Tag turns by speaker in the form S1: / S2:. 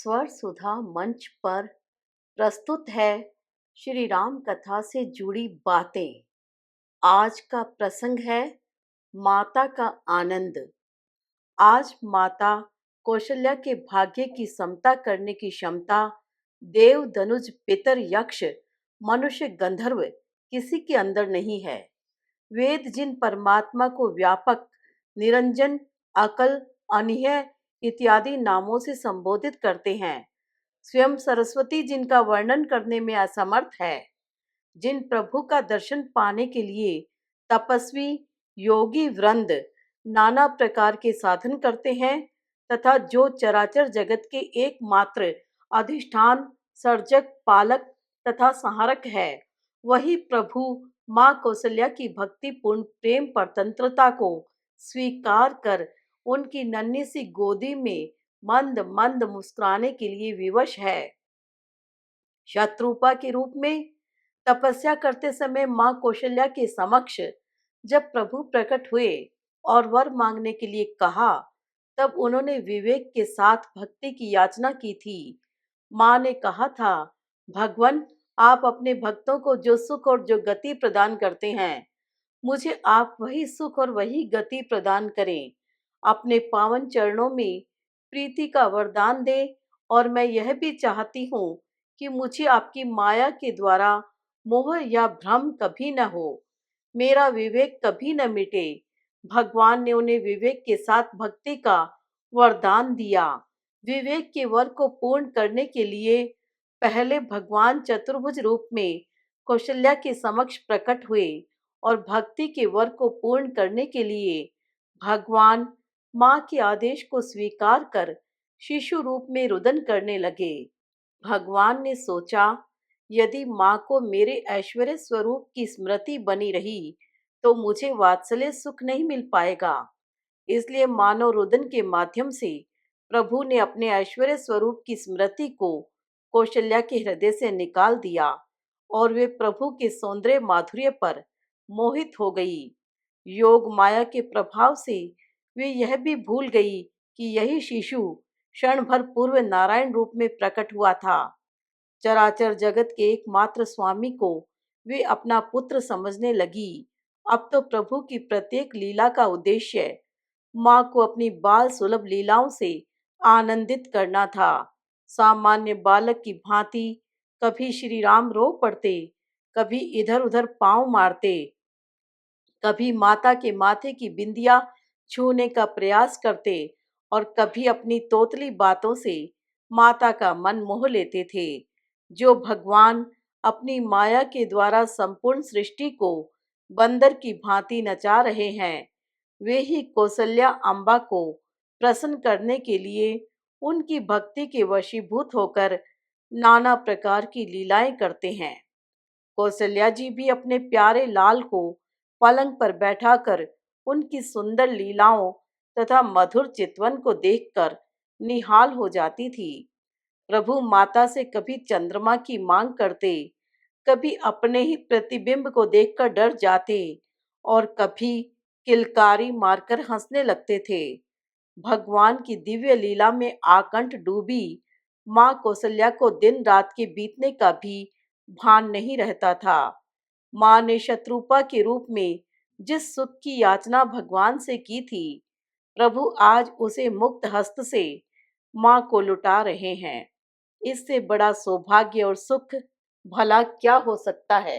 S1: स्वर सुधा मंच पर प्रस्तुत है श्री राम कथा से जुड़ी बातें। आज का प्रसंग है माता का आनंद। आज माता कौशल्या के भाग्य की समता करने की क्षमता देव धनुज पितर यक्ष मनुष्य गंधर्व किसी के अंदर नहीं है। वेद जिन परमात्मा को व्यापक निरंजन अकल अनिहय इत्यादि नामों से संबोधित करते हैं, स्वयं सरस्वती जिनका वर्णन करने में असमर्थ है, जिन प्रभु का दर्शन पाने के लिए तपस्वी योगी वृंद नाना प्रकार के साधन करते हैं तथा जो चराचर जगत के एकमात्र अधिष्ठान सर्जक पालक तथा संहारक है, वही प्रभु माँ कौशल्या की भक्तिपूर्ण प्रेम परतंत्रता को स्वीकार कर उनकी नन्ही सी गोदी में मंद मंद मुस्कुराने के लिए विवश है। शत्रुपा के रूप में तपस्या करते समय माँ कौशल्या के समक्ष जब प्रभु प्रकट हुए और वर मांगने के लिए कहा, तब उन्होंने विवेक के साथ भक्ति की याचना की थी। माँ ने कहा था, भगवान, आप अपने भक्तों को जो सुख और जो गति प्रदान करते हैं, मुझे आप वही सुख और वही गति प्रदान करें। अपने पावन चरणों में प्रीति का वरदान दें और मैं यह भी चाहती हूँ कि मुझे आपकी माया के द्वारा मोह या भ्रम कभी न हो, मेरा विवेक कभी न मिटे। भगवान ने उन्हें विवेक के साथ भक्ति का वरदान दिया। विवेक के वर को पूर्ण करने के लिए पहले भगवान चतुर्भुज रूप में कौशल्या के समक्ष प्रकट हुए और भक्ति के वर को पूर्ण करने के लिए भगवान माँ के आदेश को स्वीकार कर शिशु रूप में रुदन करने लगे। भगवान ने सोचा, यदि माँ को मेरे ऐश्वर्य स्वरूप की स्मृति बनी रही तो मुझे वात्सल्य सुख नहीं मिल पाएगा। इसलिए मानव रुदन के माध्यम से प्रभु ने अपने ऐश्वर्य स्वरूप की स्मृति को कौशल्या के हृदय से निकाल दिया और वे प्रभु के सौंदर्य माधुर्य पर मोहित हो गई। योग माया के प्रभाव से वे यह भी भूल गई कि यही शिशु क्षण भर पूर्व नारायण रूप में प्रकट हुआ था। चराचर जगत के एकमात्र स्वामी को वे अपना पुत्र समझने लगी। अब तो प्रभु की प्रत्येक लीला का उद्देश्य माँ को अपनी बाल सुलभ लीलाओं से आनंदित करना था। सामान्य बालक की भांति कभी श्री राम रो पड़ते, कभी इधर उधर पांव मारते, कभी माता के माथे की बिंदिया छूने का प्रयास करते और कभी अपनी तोतली बातों से माता का मन मोह लेते थे। जो भगवान अपनी माया के द्वारा संपूर्ण सृष्टि को बंदर की भांति नचा रहे हैं, वे ही कौशल्या अम्बा को प्रसन्न करने के लिए उनकी भक्ति के वशीभूत होकर नाना प्रकार की लीलाएं करते हैं। कौशल्या जी भी अपने प्यारे लाल को पलंग पर बैठाकर उनकी सुंदर लीलाओं तथा मधुर चितवन को देखकर निहाल हो जाती थी। प्रभु माता से कभी चंद्रमा की मांग करते, कभी अपने ही प्रतिबिंब को देखकर डर जाते और कभी किलकारी मारकर हंसने लगते थे। भगवान की दिव्य लीला में आकंठ डूबी माँ कौशल्या को दिन रात के बीतने का भी भान नहीं रहता था। माँ ने शत्रुपा के रूप में जिस सुख की याचना भगवान से की थी, प्रभु आज उसे मुक्त हस्त से माँ को लुटा रहे हैं। इससे बड़ा सौभाग्य और सुख भला क्या हो सकता है।